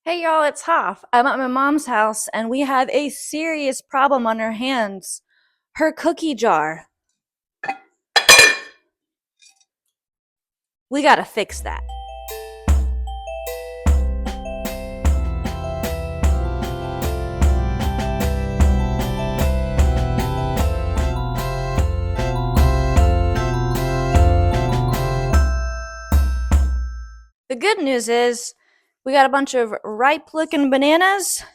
Hey y'all, it's Hoff. I'm at my mom's house and we have a serious problem on our hands. Her cookie jar. We gotta fix that. The good news is we got a bunch of ripe looking bananas.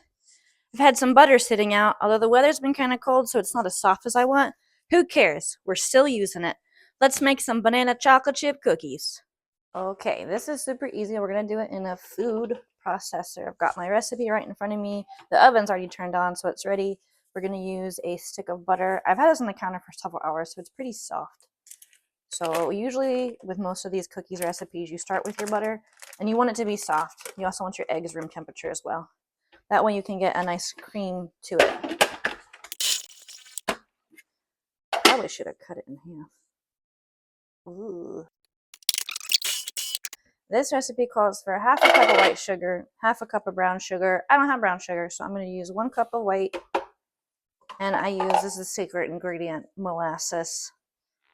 I've had some butter sitting out, although the weather's been kind of cold, so it's not as soft as I want. Who cares? We're still using it. Let's make some banana chocolate chip cookies. Okay, this is super easy. We're gonna do it in a food processor. I've got my recipe right in front of me. The oven's already turned on, so it's ready. We're gonna use a stick of butter. I've had this on the counter for several hours, so it's pretty soft. So usually with most of these cookies recipes, you start with your butter and you want it to be soft. You also want your eggs room temperature as well. That way you can get a nice cream to it. Probably should have cut it in half. Ooh. This recipe calls for half a cup of white sugar, half a cup of brown sugar. I don't have brown sugar, so I'm going to use 1 cup of white. And I use, this is a secret ingredient, molasses.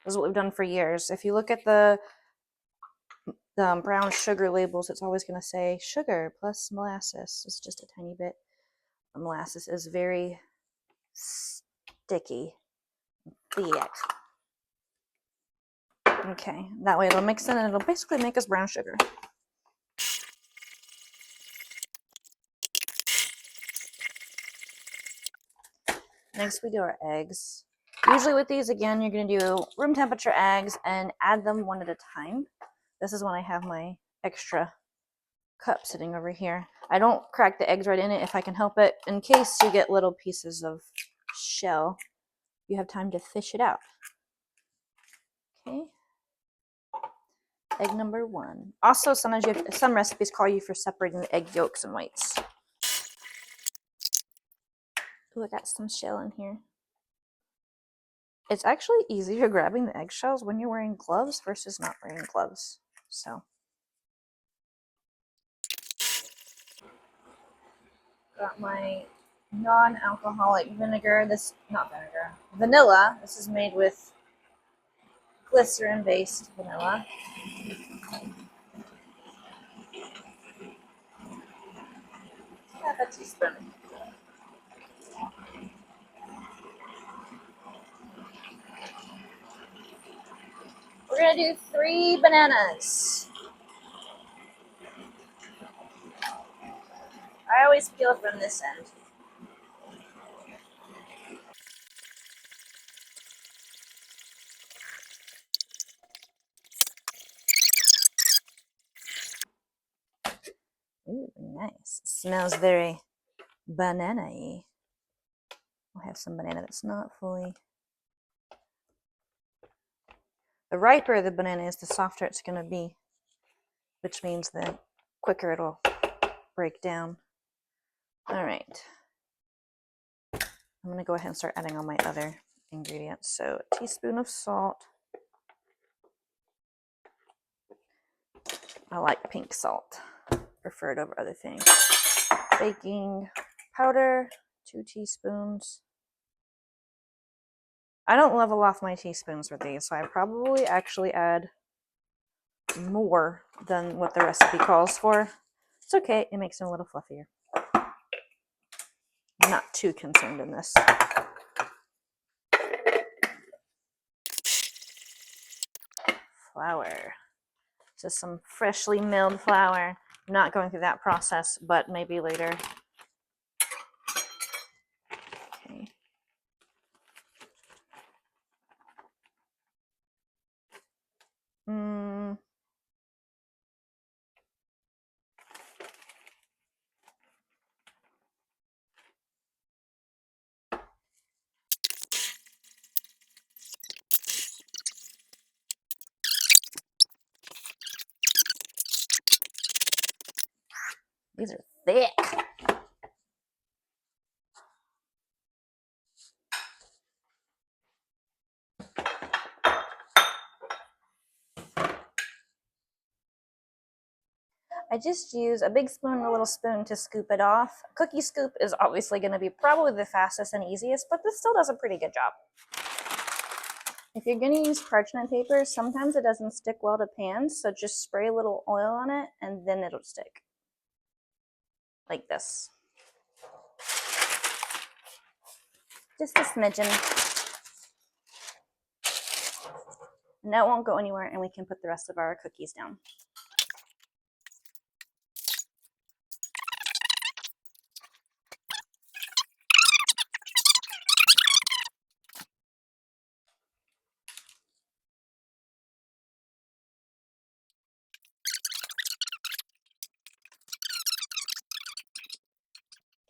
This is what we've done for years. If you look at the brown sugar labels, it's always going to say sugar plus molasses. It's just a tiny bit. The molasses is very sticky, thick. Okay, that way it'll mix in and it'll basically make us brown sugar. Next we do our eggs. Usually with these, again, you're going to do room temperature eggs and add them one at a time. This is when I have my extra cup sitting over here. I don't crack the eggs right in it if I can help it, in case you get little pieces of shell. You have time to fish it out. Okay. Egg number 1. Also, sometimes some recipes call you for separating the egg yolks and whites. Ooh, I got some shell in here. It's actually easier grabbing the eggshells when you're wearing gloves versus not wearing gloves. So, got my non-alcoholic vinegar. Not vinegar, vanilla. This is made with glycerin-based vanilla. Half a teaspoon. We're gonna do 3 bananas. I always peel from this end. Ooh, nice. It smells very banana-y. I'll have some banana that's not fully. The riper the banana is, the softer it's going to be, which means the quicker it'll break down. All right. I'm going to go ahead and start adding all my other ingredients. So a teaspoon of salt. I like pink salt. Prefer it over other things. Baking powder, 2 teaspoons. I don't level off my teaspoons with these, so I probably actually add more than what the recipe calls for. It's okay, it makes them a little fluffier. I'm not too concerned in this. Flour. This is some freshly milled flour. I'm not going through that process, but maybe later. Okay. These are thick. I just use a big spoon and a little spoon to scoop it off. Cookie scoop is obviously going to be probably the fastest and easiest, but this still does a pretty good job. If you're going to use parchment paper, sometimes it doesn't stick well to pans, so just spray a little oil on it and then it'll stick. Like this. Just a smidgen. And that won't go anywhere, and we can put the rest of our cookies down.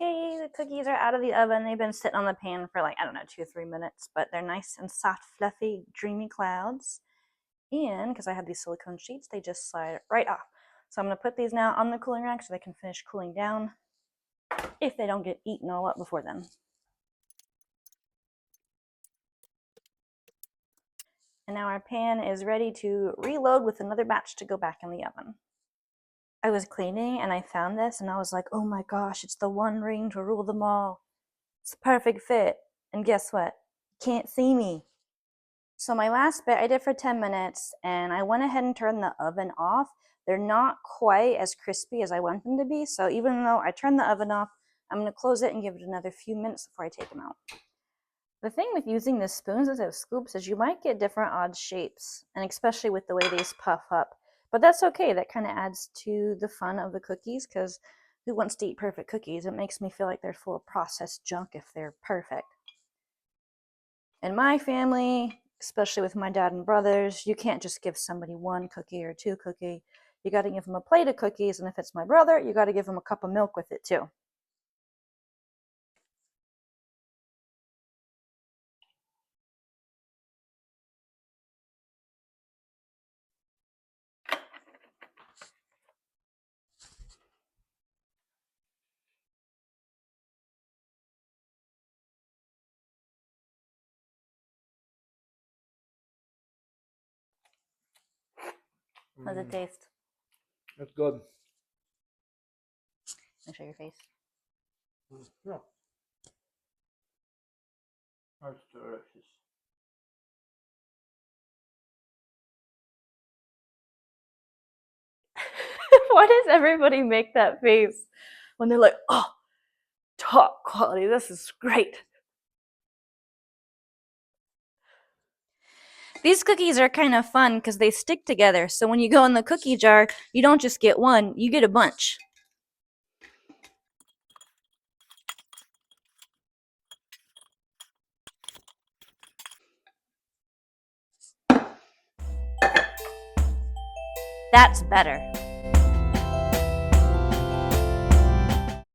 Okay, the cookies are out of the oven. They've been sitting on the pan for like, I don't know, 2 or 3 minutes, but they're nice and soft, fluffy, dreamy clouds. And because I have these silicone sheets, they just slide right off. So I'm going to put these now on the cooling rack so they can finish cooling down if they don't get eaten all up before then. And now our pan is ready to reload with another batch to go back in the oven. I was cleaning and I found this and I was like, oh my gosh, it's the one ring to rule them all. It's a perfect fit. And guess what? You can't see me. So my last bit I did for 10 minutes and I went ahead and turned the oven off. They're not quite as crispy as I want them to be. So even though I turned the oven off, I'm going to close it and give it another few minutes before I take them out. The thing with using the spoons instead of scoops is you might get different odd shapes, and especially with the way these puff up. But that's okay. That kind of adds to the fun of the cookies because who wants to eat perfect cookies? It makes me feel like they're full of processed junk if they're perfect. In my family, especially with my dad and brothers, you can't just give somebody 1 cookie or 2 cookies. You got to give them a plate of cookies, and if it's my brother, you got to give him a cup of milk with it too. How does it taste? It's good. Let me show your face. Yeah. That's delicious. Why does everybody make that face when they're like, oh, top quality, this is great? These cookies are kind of fun because they stick together. So when you go in the cookie jar, you don't just get one, you get a bunch. That's better.